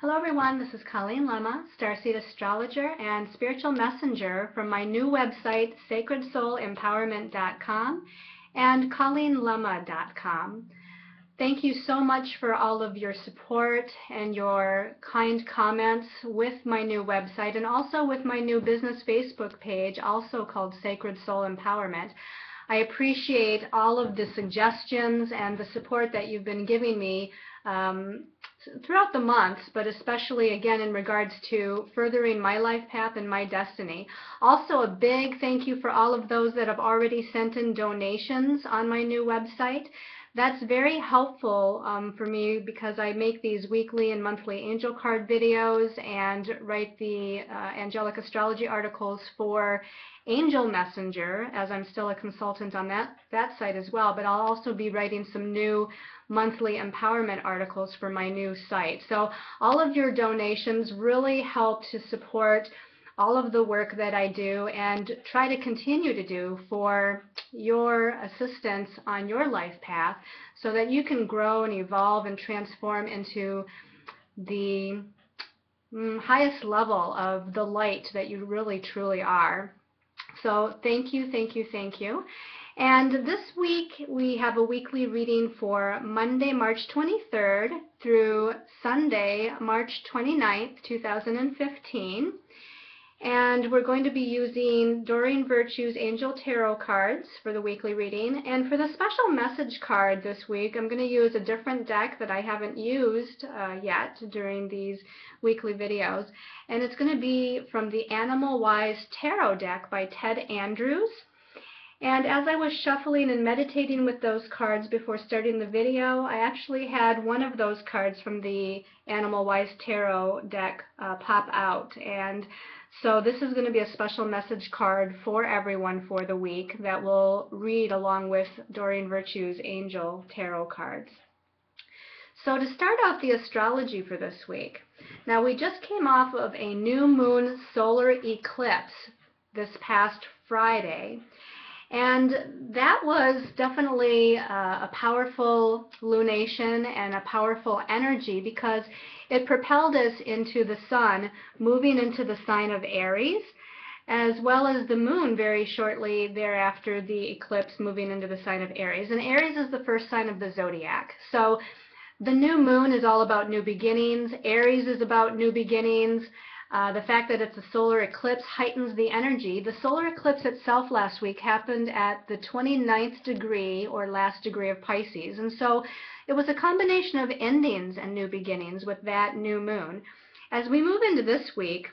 Hello everyone, this is Colleen Lemma, Starseed Astrologer and Spiritual Messenger from my new website, sacredsoulempowerment.com and ColleenLemma.com. Thank you so much for all of your support and your kind comments with my new website and also with my new business Facebook page, also called Sacred Soul Empowerment. I appreciate all of the suggestions and the support that you've been giving me throughout the months, but especially again in regards to furthering my life path and my destiny. Also a big thank you for all of those that have already sent in donations on my new website. That's very helpful for me because I make these weekly and monthly angel card videos and write the angelic astrology articles for Angel Messenger, as I'm still a consultant on that site as well, but I'll also be writing some new monthly empowerment articles for my new site. So all of your donations really help to support all of the work that I do and try to continue to do for your assistance on your life path so that you can grow and evolve and transform into the highest level of the light that you really truly are. So thank you, thank you, thank you. And this week we have a weekly reading for Monday, March 23rd through Sunday, March 29th, 2015. And we're going to be using Doreen Virtue's Angel Tarot cards for the weekly reading. And for the special message card this week, I'm going to use a different deck that I haven't used yet during these weekly videos. And it's going to be from the Animal Wise Tarot deck by Ted Andrews. And as I was shuffling and meditating with those cards before starting the video, I actually had one of those cards from the Animal Wise Tarot deck pop out. And so this is going to be a special message card for everyone for the week that will read along with Doreen Virtue's Angel Tarot cards. So to start off the astrology for this week, now we just came off of a new moon solar eclipse this past Friday. And that was definitely a powerful lunation and a powerful energy because it propelled us into the sun, moving into the sign of Aries, as well as the moon very shortly thereafter the eclipse moving into the sign of Aries. And Aries is the first sign of the zodiac. So the new moon is all about new beginnings. Aries is about new beginnings. The fact that it's a solar eclipse heightens the energy. The solar eclipse itself last week happened at the 29th degree or last degree of Pisces. And so it was a combination of endings and new beginnings with that new moon. As we move into this week,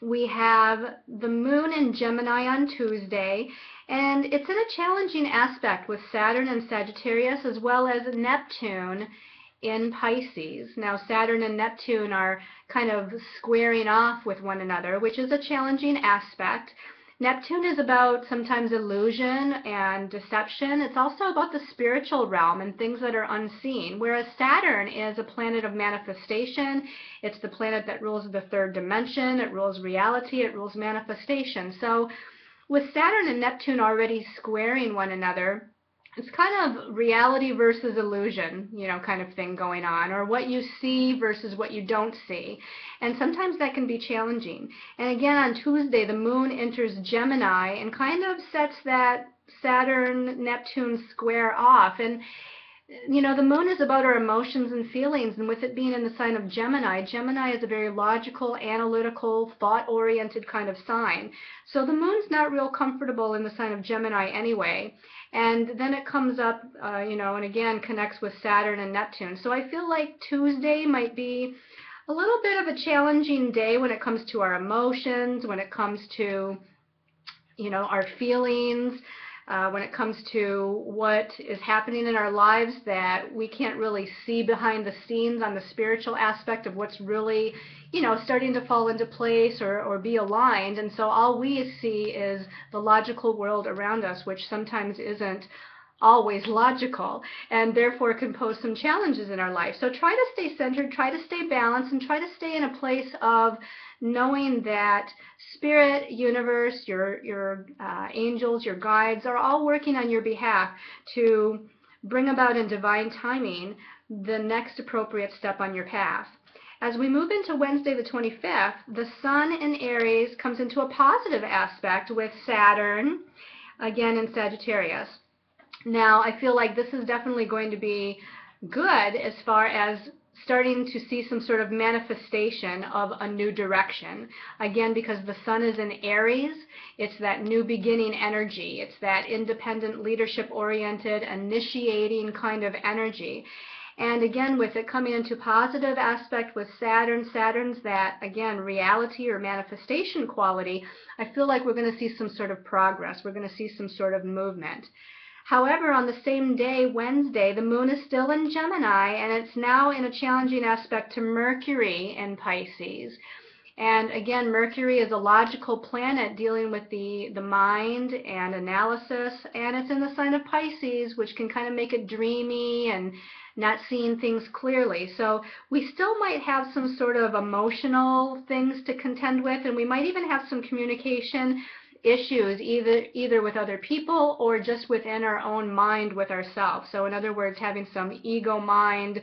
we have the moon in Gemini on Tuesday, and it's in a challenging aspect with Saturn and Sagittarius as well as Neptune in Pisces. Now Saturn and Neptune are kind of squaring off with one another, which is a challenging aspect. Neptune is about sometimes illusion and deception. It's also about the spiritual realm and things that are unseen, whereas Saturn is a planet of manifestation. It's the planet that rules the third dimension. It rules reality. It rules manifestation. So with Saturn and Neptune already squaring one another, it's kind of reality versus illusion, kind of thing going on, or what you see versus what you don't see. And sometimes that can be challenging. And again, on Tuesday, the moon enters Gemini and kind of sets that Saturn-Neptune square off. And the moon is about our emotions and feelings, and with it being in the sign of Gemini, Gemini is a very logical, analytical, thought-oriented kind of sign. So the moon's not real comfortable in the sign of Gemini anyway. And then it comes up, and again connects with Saturn and Neptune. So I feel like Tuesday might be a little bit of a challenging day when it comes to our emotions, when it comes to, our feelings, when it comes to what is happening in our lives that we can't really see behind the scenes on the spiritual aspect of what's really, starting to fall into place or be aligned. And so all we see is the logical world around us, which sometimes isn't always logical and therefore can pose some challenges in our life. So try to stay centered, try to stay balanced, and try to stay in a place of knowing that spirit, universe, your angels, your guides are all working on your behalf to bring about in divine timing the next appropriate step on your path. As we move into Wednesday the 25th, the Sun in Aries comes into a positive aspect with Saturn, again in Sagittarius. Now, I feel like this is definitely going to be good as far as starting to see some sort of manifestation of a new direction. Again, because the Sun is in Aries, it's that new beginning energy. It's that independent, leadership-oriented, initiating kind of energy. And again, with it coming into positive aspect with Saturn, Saturn's that, again, reality or manifestation quality, I feel like we're going to see some sort of progress. We're going to see some sort of movement. However, on the same day, Wednesday, the moon is still in Gemini, and it's now in a challenging aspect to Mercury in Pisces. And again, Mercury is a logical planet dealing with the mind and analysis, and it's in the sign of Pisces, which can kind of make it dreamy and not seeing things clearly. So we still might have some sort of emotional things to contend with, and we might even have some communication issues either with other people or just within our own mind with ourselves. So in other words, having some ego mind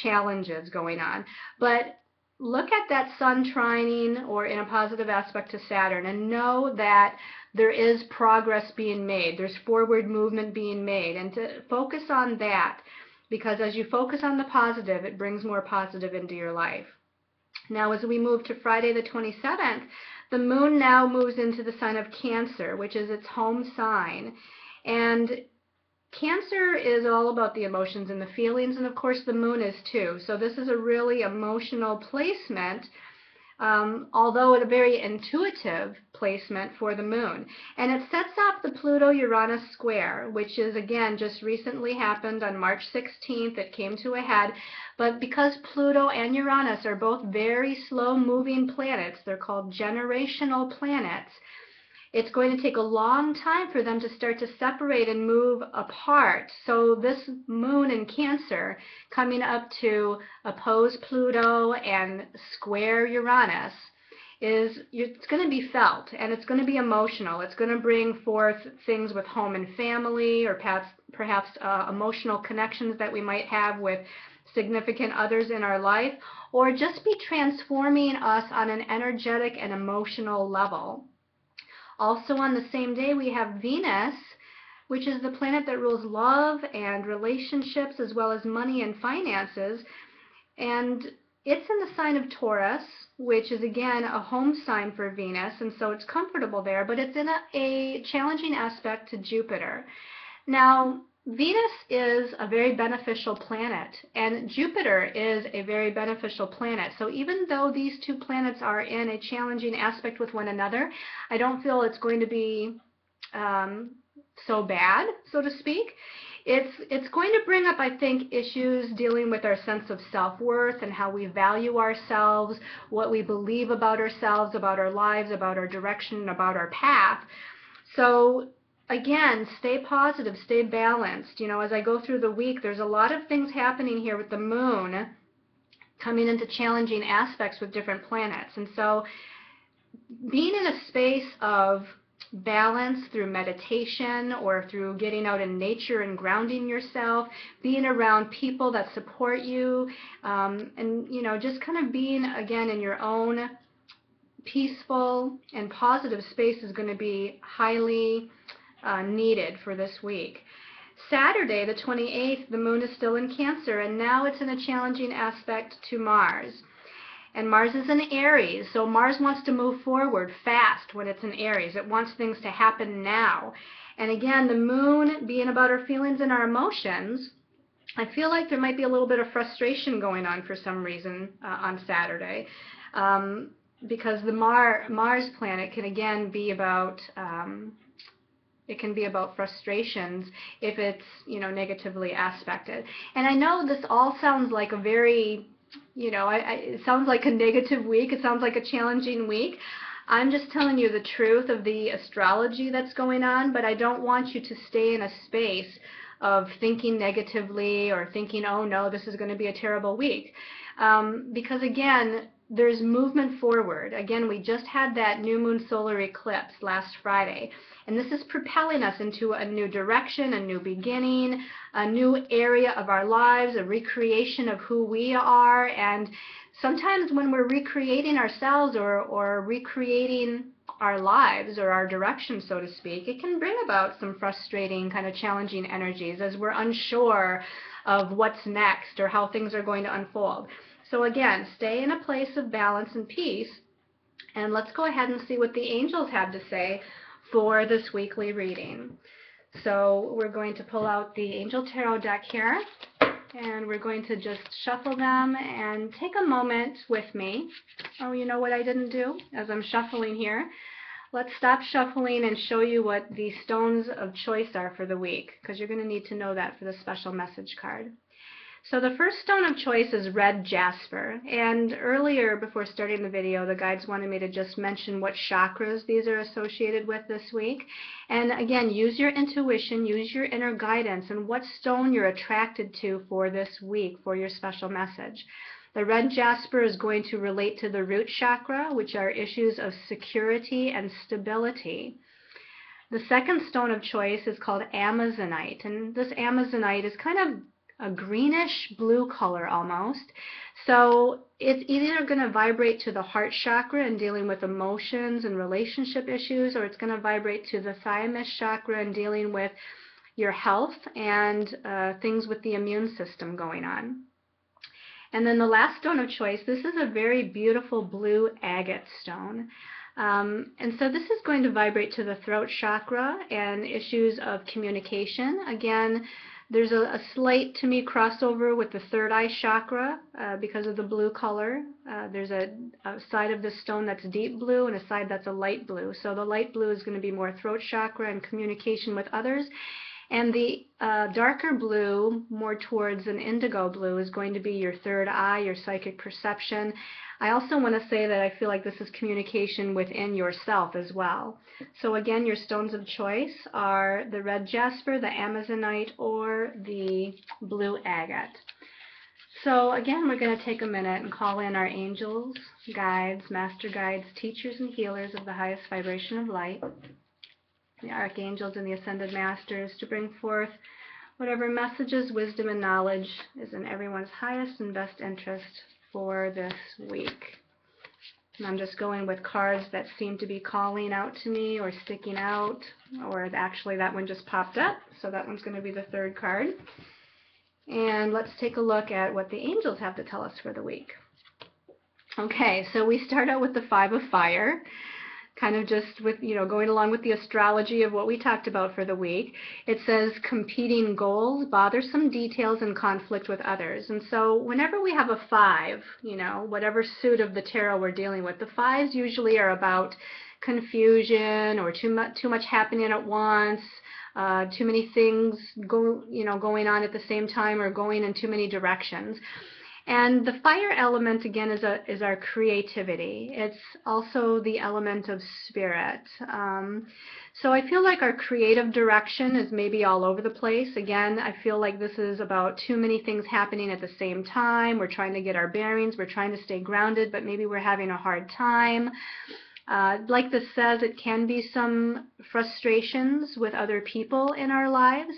challenges going on. But look at that Sun trining or in a positive aspect to Saturn and know that there is progress being made. There's forward movement being made, and to focus on that, because as you focus on the positive, it brings more positive into your life. Now, as we move to Friday the 27th, the moon now moves into the sign of Cancer, which is its home sign. And Cancer is all about the emotions and the feelings, and of course the moon is too. So this is a really emotional placement, although a very intuitive placement for the moon. And it sets off the Pluto-Uranus square, which is, again, just recently happened on March 16th. It came to a head. But because Pluto and Uranus are both very slow-moving planets, they're called generational planets, it's going to take a long time for them to start to separate and move apart. So this moon in Cancer coming up to oppose Pluto and square Uranus it's going to be felt, and it's going to be emotional. It's going to bring forth things with home and family, or perhaps emotional connections that we might have with significant others in our life, or just be transforming us on an energetic and emotional level. Also on the same day, we have Venus, which is the planet that rules love and relationships as well as money and finances. And it's in the sign of Taurus, which is again a home sign for Venus, and so it's comfortable there, but it's in a challenging aspect to Jupiter. Now, Venus is a very beneficial planet, and Jupiter is a very beneficial planet. So even though these two planets are in a challenging aspect with one another, I don't feel it's going to be so bad, so to speak. It's going to bring up, I think, issues dealing with our sense of self-worth and how we value ourselves, what we believe about ourselves, about our lives, about our direction, about our path. So again, stay positive, stay balanced. You know, as I go through the week, there's a lot of things happening here with the moon coming into challenging aspects with different planets. And so being in a space of balance through meditation or through getting out in nature and grounding yourself, being around people that support you, and, you know, just kind of being, again, in your own peaceful and positive space is going to be highly needed for this week. Saturday, the 28th, the moon is still in Cancer, and now it's in a challenging aspect to Mars. And Mars is in Aries, so Mars wants to move forward fast when it's in Aries. It wants things to happen now. And again, the moon being about our feelings and our emotions, I feel like there might be a little bit of frustration going on for some reason on Saturday. Because the Mars planet can again be about it can be about frustrations if it's, you know, negatively aspected. And I know this all sounds like a very, you know, it sounds like a negative week. It sounds like a challenging week. I'm just telling you the truth of the astrology that's going on, but I don't want you to stay in a space of thinking negatively or thinking, oh no, this is going to be a terrible week. Because again, there's movement forward. Again, we just had that new moon solar eclipse last Friday, and this is propelling us into a new direction, a new beginning, a new area of our lives, a recreation of who we are. And sometimes when we're recreating ourselves or recreating our lives or our direction, so to speak, it can bring about some frustrating, kind of challenging energies as we're unsure of what's next or how things are going to unfold. So again, stay in a place of balance and peace, and let's go ahead and see what the angels have to say for this weekly reading. So we're going to pull out the Angel Tarot deck here, and we're going to just shuffle them and take a moment with me. Oh, you know what I didn't do as I'm shuffling here? Let's stop shuffling and show you what the stones of choice are for the week, because you're going to need to know that for the special message card. So the first stone of choice is red jasper, and earlier before starting the video the guides wanted me to just mention what chakras these are associated with this week. And again, use your intuition, use your inner guidance, and what stone you're attracted to for this week for your special message. The red jasper is going to relate to the root chakra, which are issues of security and stability. The second stone of choice is called amazonite, and this amazonite is kind of a greenish blue color almost. So it's either going to vibrate to the heart chakra and dealing with emotions and relationship issues, or it's going to vibrate to the thymus chakra and dealing with your health and things with the immune system going on. And then the last stone of choice, this is a very beautiful blue agate stone. And so this is going to vibrate to the throat chakra and issues of communication. Again, there's a slight, to me, crossover with the third eye chakra because of the blue color. There's a side of the stone that's deep blue and a side that's a light blue. So the light blue is going to be more throat chakra and communication with others. And the darker blue, more towards an indigo blue, is going to be your third eye, your psychic perception. I also want to say that I feel like this is communication within yourself as well. So again, your stones of choice are the red jasper, the amazonite, or the blue agate. So again, we're going to take a minute and call in our angels, guides, master guides, teachers, and healers of the highest vibration of light, the archangels and the ascended masters, to bring forth whatever messages, wisdom, and knowledge is in everyone's highest and best interest for this week. And I'm just going with cards that seem to be calling out to me or sticking out, or actually that one just popped up, so that one's going to be the third card. And let's take a look at what the angels have to tell us for the week. Okay, so we start out with the Five of Fire, kind of just with, going along with the astrology of what we talked about for the week. It says competing goals, bothersome details, and conflict with others. And so whenever we have a 5, whatever suit of the tarot we're dealing with, the 5s usually are about confusion or too much happening at once, too many things going on at the same time, or going in too many directions. And the fire element, again, is our creativity. It's also the element of spirit. So I feel like our creative direction is maybe all over the place. Again, I feel like this is about too many things happening at the same time. We're trying to get our bearings. We're trying to stay grounded, but maybe we're having a hard time. Like this says, it can be some frustrations with other people in our lives.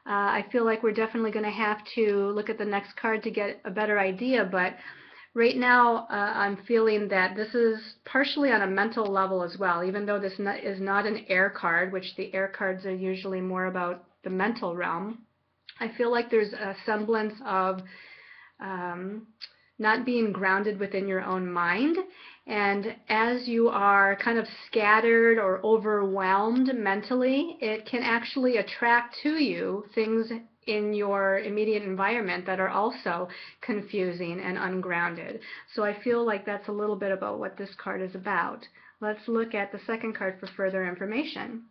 I feel like we're definitely going to have to look at the next card to get a better idea, but right now I'm feeling that this is partially on a mental level as well, even though this is not an air card, which the air cards are usually more about the mental realm. I feel like there's a semblance of not being grounded within your own mind. And as you are kind of scattered or overwhelmed mentally, it can actually attract to you things in your immediate environment that are also confusing and ungrounded. So I feel like that's a little bit about what this card is about. Let's look at the second card for further information.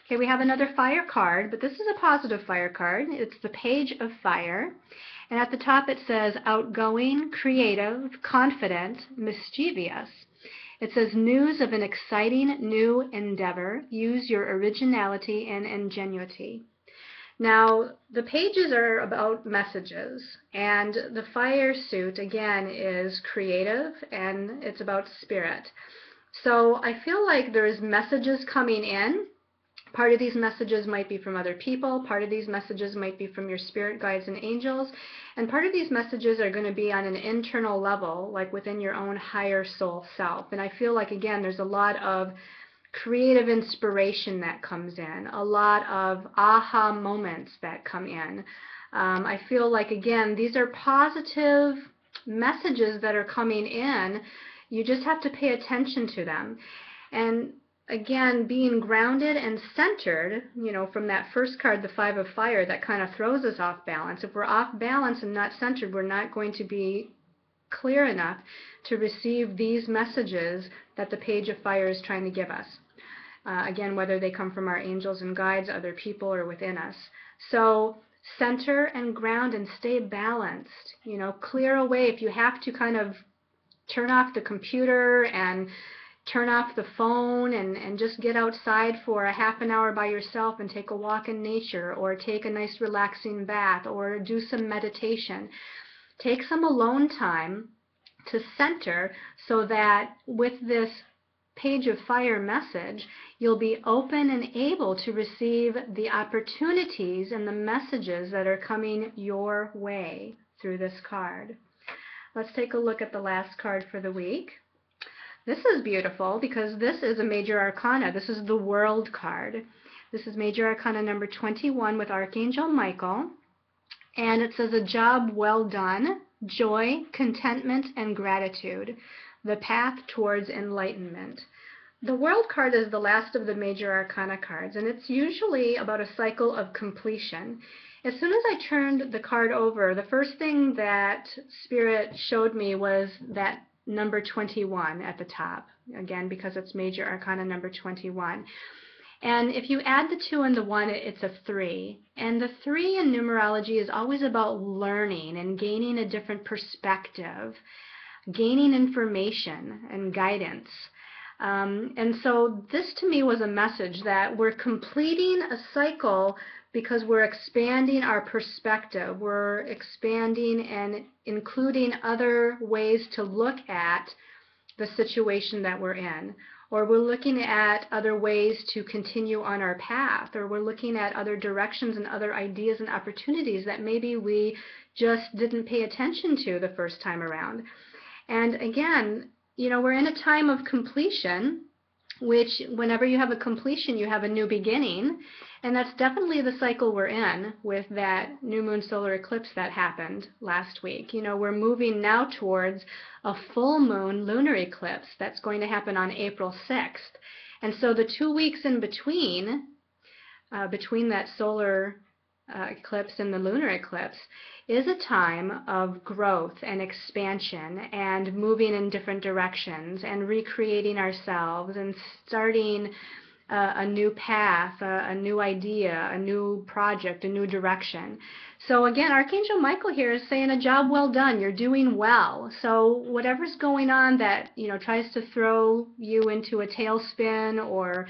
Okay, we have another fire card, but this is a positive fire card. It's the Page of Fire. And at the top it says outgoing, creative, confident, mischievous. It says news of an exciting new endeavor. Use your originality and ingenuity. Now, the pages are about messages, and the fire suit, again, is creative, and it's about spirit. So I feel like there's messages coming in. Part of these messages might be from other people, part of these messages might be from your spirit guides and angels, and part of these messages are going to be on an internal level, like within your own higher soul self. And I feel like, again, there's a lot of creative inspiration that comes in, a lot of aha moments that come in. I feel like, again, these are positive messages that are coming in. You just have to pay attention to them. And again, being grounded and centered, from that first card, the Five of Fire, that kind of throws us off balance. If we're off balance and not centered, we're not going to be clear enough to receive these messages that the Page of Fire is trying to give us. Again, whether they come from our angels and guides, other people, or within us. So center and ground and stay balanced. Clear away if you have to, kind of turn off the computer and turn off the phone and just get outside for a half an hour by yourself and take a walk in nature, or take a nice relaxing bath, or do some meditation. Take some alone time to center, so that with this Page of Fire message, you'll be open and able to receive the opportunities and the messages that are coming your way through this card. Let's take a look at the last card for the week. This is beautiful because this is a major arcana. This is the World card. This is major arcana number 21 with Archangel Michael. And it says, a job well done, joy, contentment, and gratitude, the path towards enlightenment. The World card is the last of the major arcana cards, and it's usually about a cycle of completion. As soon as I turned the card over, the first thing that Spirit showed me was that number 21 at the top, again, because it's major arcana number 21. And if you add the 2 and the 1, it's a 3. And the 3 in numerology is always about learning and gaining a different perspective, gaining information and guidance. And so this to me was a message that we're completing a cycle because we're expanding our perspective. We're expanding and including other ways to look at the situation that we're in. Or we're looking at other ways to continue on our path. Or we're looking at other directions and other ideas and opportunities that maybe we just didn't pay attention to the first time around. And again, we're in a time of completion, which whenever you have a completion, you have a new beginning. And that's definitely the cycle we're in with that new moon solar eclipse that happened last week. We're moving now towards a full moon lunar eclipse that's going to happen on April 6th. And so the 2 weeks in between that solar eclipse and the lunar eclipse is a time of growth and expansion and moving in different directions and recreating ourselves and starting a new path, a new idea, a new project, a new direction. So again, Archangel Michael here is saying, a job well done, you're doing well. So whatever's going on that tries to throw you into a tailspin or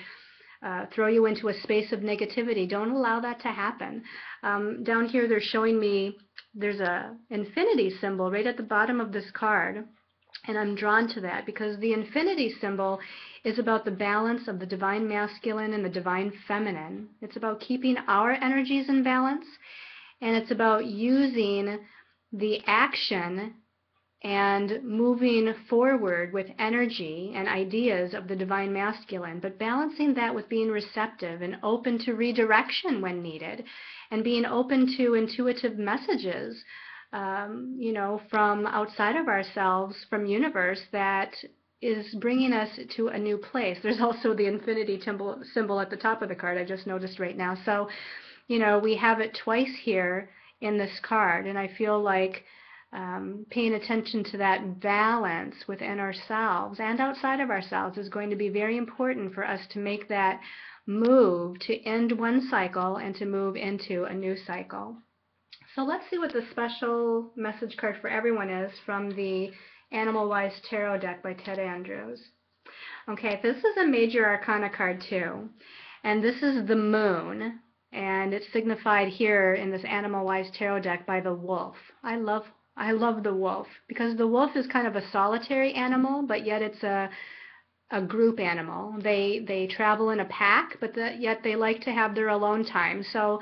throw you into a space of negativity, don't allow that to happen. Down here they're showing me there's a infinity symbol right at the bottom of this card, and I'm drawn to that because the infinity symbol is about the balance of the divine masculine and the divine feminine. It's about keeping our energies in balance, and it's about using the action and moving forward with energy and ideas of the divine masculine, but balancing that with being receptive and open to redirection when needed, and being open to intuitive messages, from outside of ourselves, from universe, that is bringing us to a new place. There's also the infinity symbol at the top of the card, I just noticed right now. So, we have it twice here in this card, and I feel like paying attention to that balance within ourselves and outside of ourselves is going to be very important for us to make that move to end one cycle and to move into a new cycle. So let's see what the special message card for everyone is from the Animal Wise Tarot deck by Ted Andrews. Okay, this is a major arcana card too, and this is the moon. and it's signified here in this Animal Wise Tarot deck by the wolf. I love the wolf because the wolf is kind of a solitary animal, but yet it's a group animal. They travel in a pack, but yet they like to have their alone time. So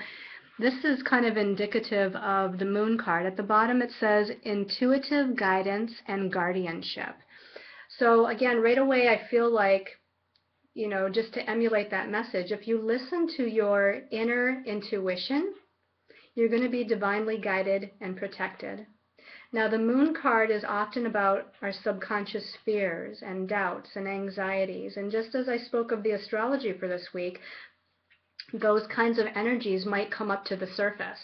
this is kind of indicative of the moon card. At the bottom it says intuitive guidance and guardianship. So again, right away I feel like, you know, just to emulate that message, if you listen to your inner intuition, you're going to be divinely guided and protected. Now, the moon card is often about our subconscious fears and doubts and anxieties. And just as I spoke of the astrology for this week, those kinds of energies might come up to the surface.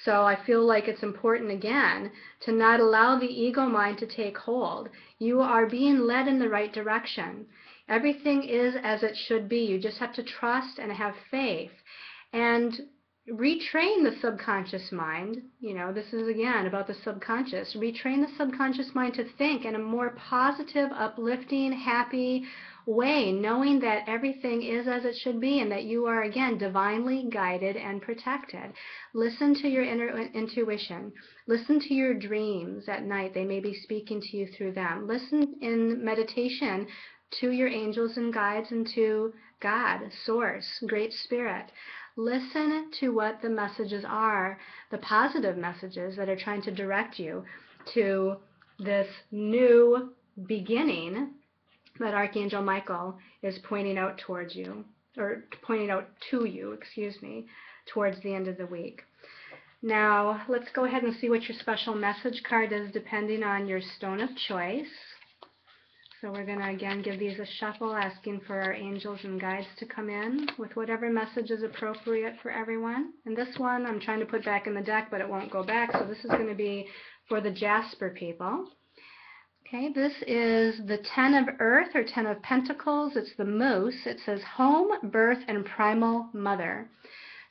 So I feel like it's important, again, to not allow the ego mind to take hold. You are being led in the right direction. Everything is as it should be. You just have to trust and have faith. And retrain the subconscious mind. You know, this is again about the subconscious. Retrain the subconscious mind to think in a more positive, uplifting, happy way, knowing that everything is as it should be and that you are, again, divinely guided and protected. Listen to your inner intuition. Listen to your dreams at night. They may be speaking to you through them. Listen in meditation to your angels and guides and to God, Source, Great Spirit. Listen to what the messages are, the positive messages that are trying to direct you to this new beginning that Archangel Michael is pointing out towards you, or pointing out to you, excuse me, towards the end of the week. Now, let's go ahead and see what your special message card is depending on your stone of choice. So we're going to, again, give these a shuffle, asking for our angels and guides to come in with whatever message is appropriate for everyone. And this one I'm trying to put back in the deck, but it won't go back, so this is going to be for the Jasper people. Okay, this is the 10 of Earth, or 10 of Pentacles. It's the moose. It says home, birth, and primal mother.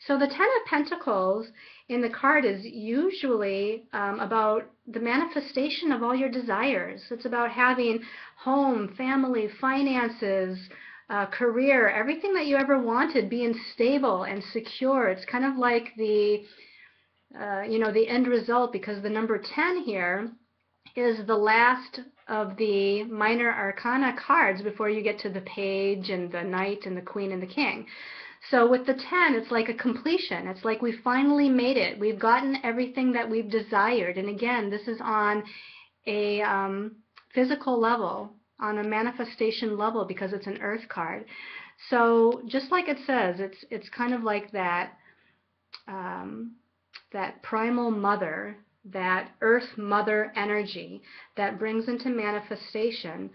So the 10 of Pentacles in the card is usually about the manifestation of all your desires. It's about having home, family, finances, career, everything that you ever wanted, being stable and secure. It's kind of like the, you know, the end result, because the number 10 here is the last of the minor arcana cards before you get to the page and the knight and the queen and the king. So with the 10, it's like a completion. It's like we finally made it. We've gotten everything that we've desired. And again, this is on a physical level, on a manifestation level, because it's an earth card. So just like it says, it's kind of like that, that primal mother, that earth mother energy that brings into manifestation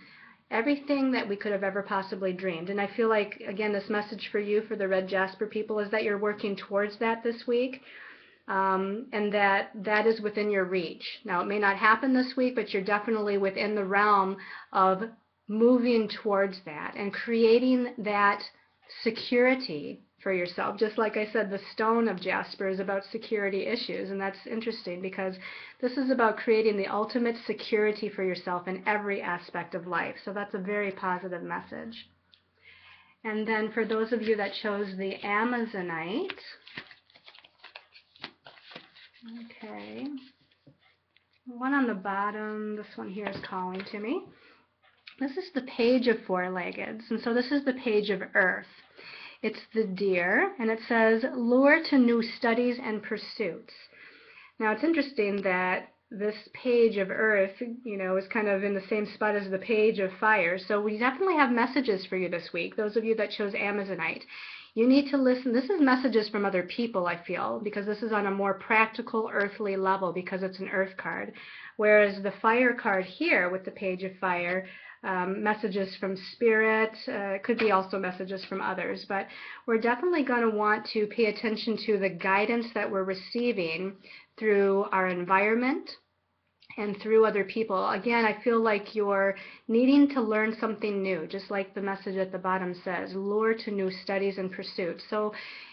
everything that we could have ever possibly dreamed. And I feel like, again, this message for you, for the red jasper people, is that you're working towards that this week, and that is within your reach. Now, it may not happen this week, but you're definitely within the realm of moving towards that and creating that security for yourself. Just like I said, the stone of jasper is about security issues, and that's interesting because this is about creating the ultimate security for yourself in every aspect of life. So that's a very positive message. And then for those of you that chose the Amazonite, okay, one on the bottom, this one here is calling to me. This is the page of four-leggeds, and so this is the page of earth. It's the deer, and it says, lure to new studies and pursuits. Now, it's interesting that this page of earth, you know, is kind of in the same spot as the page of fire. So we definitely have messages for you this week, those of you that chose Amazonite. You need to listen. This is messages from other people, I feel, because this is on a more practical, earthly level, because it's an earth card. Whereas the fire card here with the page of fire, messages from spirit, could be also messages from others, but we're definitely going to want to pay attention to the guidance that we're receiving through our environment and through other people. Again, I feel like you're needing to learn something new, just like the message at the bottom says, lure to new studies and pursuits. So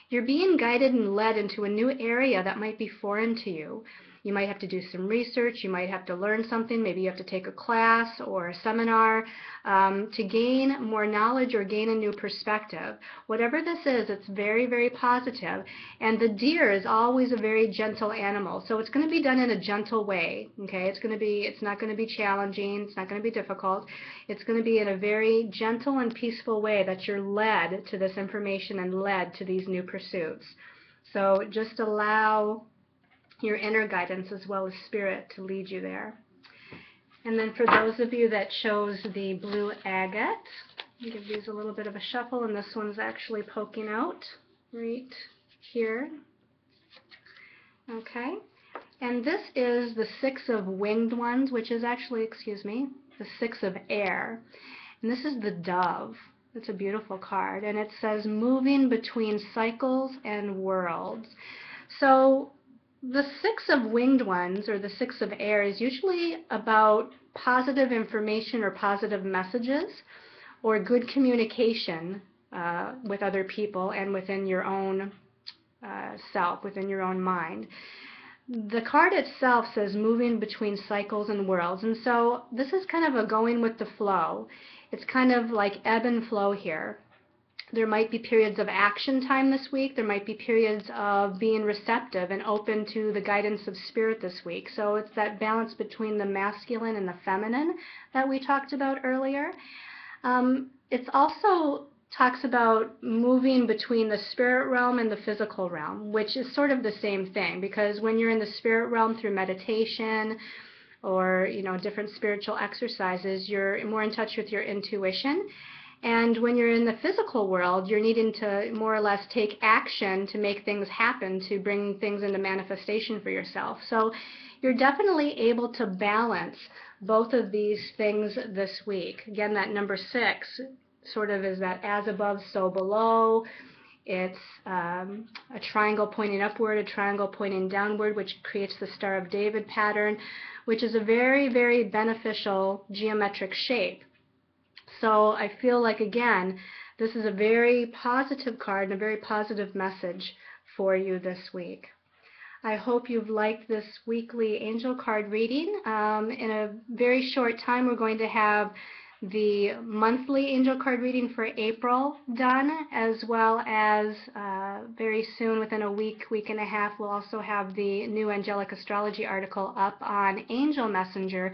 you're being guided and led into a new area that might be foreign to you. You might have to do some research. You might have to learn something. Maybe you have to take a class or a seminar to gain more knowledge or gain a new perspective. Whatever this is, it's very, very positive. And the deer is always a very gentle animal. So it's going to be done in a gentle way. Okay? It's not going to be challenging. It's not going to be difficult. It's going to be in a very gentle and peaceful way that you're led to this information and led to these new pursuits. So just allow your inner guidance as well as spirit to lead you there. And then for those of you that chose the blue agate, I'll give these a little bit of a shuffle, and this one's actually poking out right here. Okay. And this is the Six of Winged Ones, which is actually, the Six of Air. And this is the Dove. It's a beautiful card. And it says moving between cycles and worlds. So the Six of Winged Ones, or the Six of Air, is usually about positive information or positive messages or good communication with other people and within your own self, within your own mind. The card itself says moving between cycles and worlds, and so this is kind of a going with the flow. It's kind of like ebb and flow here. There might be periods of action time this week. There might be periods of being receptive and open to the guidance of spirit this week. So it's that balance between the masculine and the feminine that we talked about earlier. It's also talks about moving between the spirit realm and the physical realm, which is sort of the same thing, because when you're in the spirit realm through meditation or different spiritual exercises, you're more in touch with your intuition. And when you're in the physical world, you're needing to more or less take action to make things happen, to bring things into manifestation for yourself. So you're definitely able to balance both of these things this week. Again, that number 6 sort of is that as above, so below. It's a triangle pointing upward, a triangle pointing downward, which creates the Star of David pattern, which is a very, very beneficial geometric shape. So I feel like, again, this is a very positive card and a very positive message for you this week. I hope you've liked this weekly angel card reading. In a very short time, we're going to have the monthly angel card reading for April done, as well as very soon, within a week and a half, we'll also have the new angelic astrology article up on Angel Messenger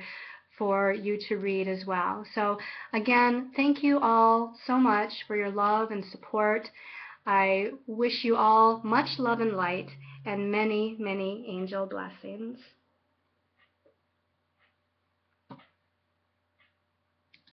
for you to read as well. So again, thank you all so much for your love and support. I wish you all much love and light and many, many angel blessings.